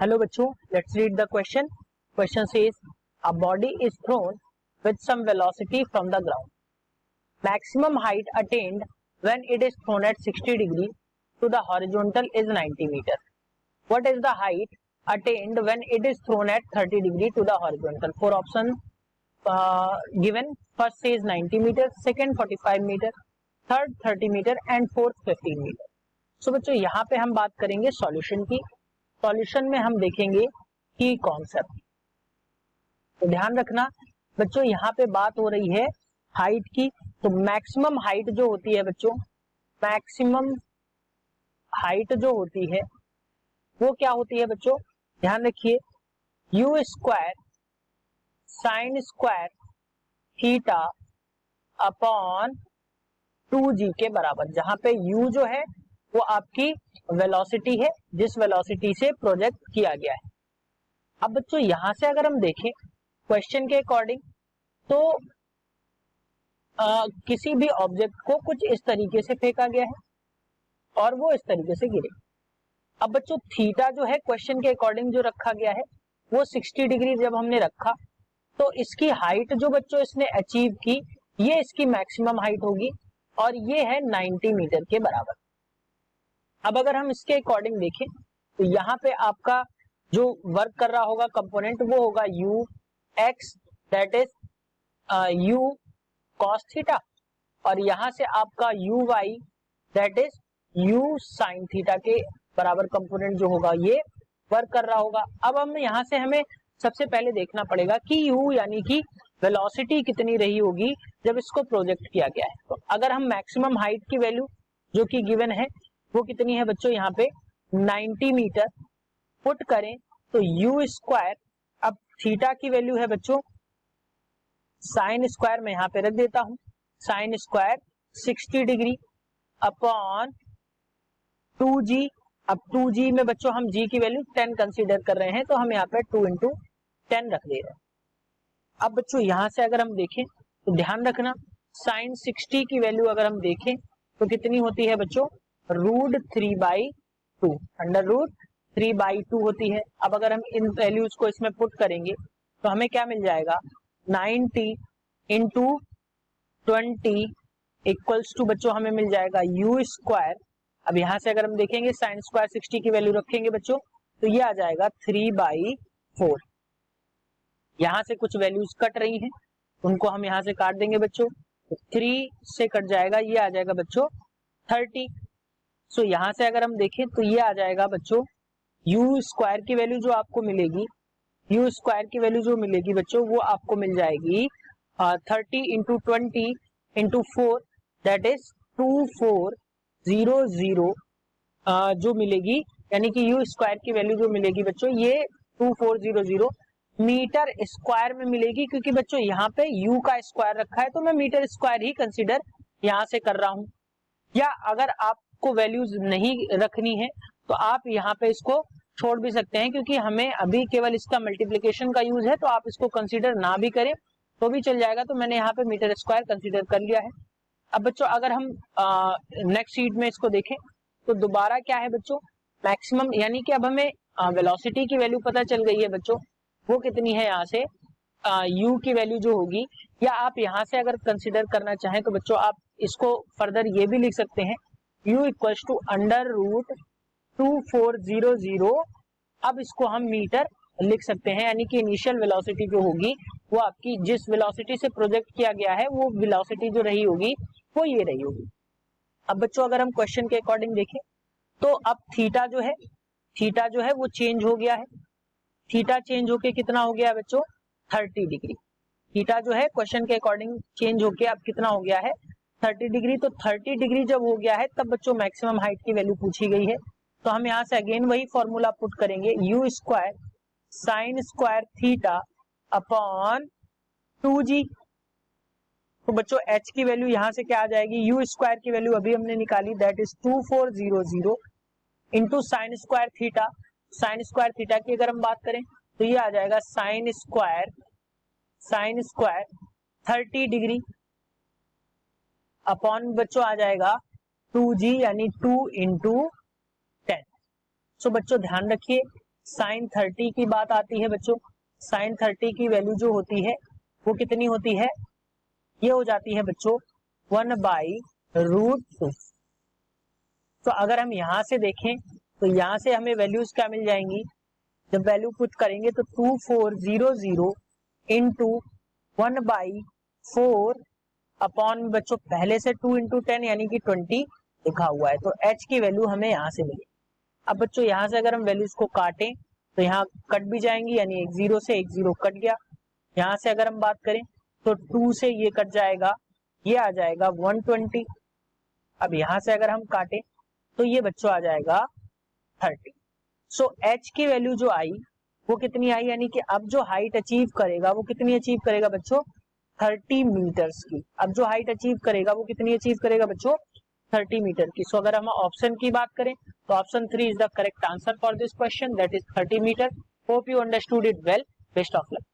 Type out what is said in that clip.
Hello बच्चों, let's read the question. Question says a body is thrown with some velocity from the ground. Maximum height attained when it is thrown at 60 degree to the horizontal is 90 meter. What is the height attained when it is thrown at 30 degree to the horizontal? Four options given. First says 90 meter, second 45 meter, third 30 meter and fourth 15 meter. So बच्चों यहाँ पे हम बात करेंगे solution की. Solution में हम देखेंगे की कॉन्सेप्ट. तो ध्यान रखना बच्चों, यहाँ पे बात हो रही है हाइट की. तो मैक्सिमम हाइट जो होती है बच्चों, मैक्सिमम हाइट जो होती है वो क्या होती है बच्चों, ध्यान रखिए, you square sine square theta upon 2g के बराबर. जहां पे u जो है वो आपकी वेलोसिटी है जिस वेलोसिटी से प्रोजेक्ट किया गया है. अब बच्चों यहां से अगर हम देखें क्वेश्चन के अकॉर्डिंग तो किसी भी ऑब्जेक्ट को कुछ इस तरीके से फेंका गया है और वो इस तरीके से गिरे. अब बच्चों थीटा जो है क्वेश्चन के अकॉर्डिंग जो रखा गया है वो 60 डिग्री जब हमने रखा तो इसकी हाइट जो बच्चों इसने अचीव की ये इसकी मैक्सिमम हाइट होगी और ये है 90 मीटर के बराबर. अब अगर हम इसके अकॉर्डिंग देखें तो यहाँ पे आपका जो वर्क कर रहा होगा कंपोनेंट वो होगा u x that is u cos theta और यहाँ से आपका u y that is u sin theta के बराबर कंपोनेंट जो होगा ये वर्क कर रहा होगा. अब हम यहाँ से हमें सबसे पहले देखना पड़ेगा कि u यानी कि वेलोसिटी कितनी रही होगी जब इसको प्रोजेक्ट किया गया है. तो अगर हम मैक्सिमम हाइट की वैल्यू जो कि गिवन है वो कितनी है बच्चों, यहाँ पे 90 मीटर पुट करें तो u स्क्वायर, अब थीटा की वैल्यू है बच्चों साइन स्क्वायर में यहाँ पे रख देता हूं, sine square 60 degree upon 2g. अब 2g में बच्चों हम g की वैल्यू 10 कंसीडर कर रहे हैं तो हम यहाँ पे 2 इंटू 10 रख दे रहे हैं. अब बच्चों यहां से अगर हम देखें तो ध्यान रखना साइन 60 की वैल्यू अगर हम देखें तो कितनी होती है बच्चों, √3/2, √3/2 होती है. अब अगर हम इन वैल्यूज को इसमें पुट करेंगे तो हमें क्या मिल जाएगा, 90 इंटू 20 इक्वल्स टू बच्चों हमें मिल जाएगा u स्क्वायर. अब यहां से अगर हम देखेंगे साइन स्क्वायर 60 की वैल्यू रखेंगे बच्चों तो ये आ जाएगा 3/4. यहां से कुछ वैल्यूज कट रही हैं उनको हम यहां से काट देंगे बच्चों, तो 3 से कट जाएगा, ये आ जाएगा बच्चों 30. सो यहां से अगर हम देखें तो ये आ जाएगा बच्चों u स्क्वायर की वैल्यू जो आपको मिलेगी, u स्क्वायर की वैल्यू जो मिलेगी बच्चों वो आपको मिल जाएगी 30 इंटू 20 इंटू 4 दैट इज 2400 जो मिलेगी, यानी कि u स्क्वायर की वैल्यू जो मिलेगी बच्चों ये 2400 मीटर स्क्वायर में मिलेगी. क्योंकि बच्चों यहाँ पे u का स्क्वायर रखा है तो मैं मीटर स्क्वायर ही कंसीडर यहाँ से कर रहा हूं. या अगर आपको वैल्यूज नहीं रखनी है तो आप यहाँ पे इसको छोड़ भी सकते हैं क्योंकि हमें अभी केवल इसका मल्टीप्लिकेशन का यूज है तो आप इसको कंसीडर ना भी करें तो भी चल जाएगा. तो मैंने यहाँ पे मीटर स्क्वायर कंसीडर कर लिया है. अब बच्चों अगर हम नेक्स्ट शीट में इसको देखें तो दोबारा क्या है बच्चों, मैक्सिमम यानी कि अब हमें वेलोसिटी की वैल्यू पता चल गई है बच्चों वो कितनी है, यहाँ से u की वैल्यू जो होगी, या आप यहाँ से अगर कंसीडर करना चाहें तो बच्चों आप इसको फर्दर ये भी लिख सकते हैं u इक्वल्स टू √2400. अब इसको हम मीटर लिख सकते हैं, यानी कि इनिशियल वेलोसिटी जो होगी वो आपकी जिस वेलोसिटी से प्रोजेक्ट किया गया है वो वेलोसिटी जो रही होगी वो ये रही होगी. अब बच्चों अगर हम क्वेश्चन के अकॉर्डिंग देखें तो अब थीटा जो है वो चेंज हो गया है. थीटा चेंज होके कितना हो गया बच्चों, 30 डिग्री. थीटा जो है क्वेश्चन के अकॉर्डिंग चेंज होके अब कितना हो गया है, 30 डिग्री. तो 30 डिग्री जब हो गया है तब बच्चों मैक्सिमम हाइट की वैल्यू पूछी गई है तो हम यहाँ से अगेन वही फॉर्मूला पुट करेंगे, u square sine square theta upon 2g. तो बच्चों h की वैल्यू यहाँ से क्या आ जाएगी, u स्क्वायर की वैल्यू अभी हमने निकाली that is 2400 into sine square theta. Sine square theta की अगर हम बात करें तो ये आ जाएगा साइन स्क्वायर 30 डिग्री अपॉन बच्चों आ जाएगा 2g यानी 2 इंटू 10. सो बच्चों ध्यान रखिए साइन 30 की बात आती है बच्चों, साइन 30 की वैल्यू जो होती है वो कितनी होती है, ये हो जाती है बच्चों 1/√2। तो अगर हम यहां से देखें तो यहां से हमें वैल्यूज क्या मिल जाएंगी, जब वैल्यू पुट करेंगे तो 2400 इंटू 1/4 अपॉन बच्चों पहले से 2 इंटू 10 यानी कि 20 लिखा हुआ है, तो h की वैल्यू हमें यहां से मिली। अब बच्चों यहां से अगर हम वैल्यूज को काटें तो यहाँ कट भी जाएंगी, यानी एक जीरो से एक जीरो कट गया। यहाँ से अगर हम बात करें तो 2 से ये कट जाएगा, ये आ जाएगा 120। अब यहां से अगर हम काटें तो ये बच्चों आ जाएगा 30। सो h की वैल्यू जो आई वो कितनी आई, यानी कि अब जो हाइट अचीव करेगा वो कितनी अचीव करेगा बच्चों, 30 मीटर्स की। अब जो हाइट अचीव करेगा वो कितनी अचीव करेगा बच्चों, 30 मीटर की। सो अगर हम ऑप्शन की बात करें तो option 3 is the correct answer for this question, that is 30 metre. Hope you understood it well, best of luck.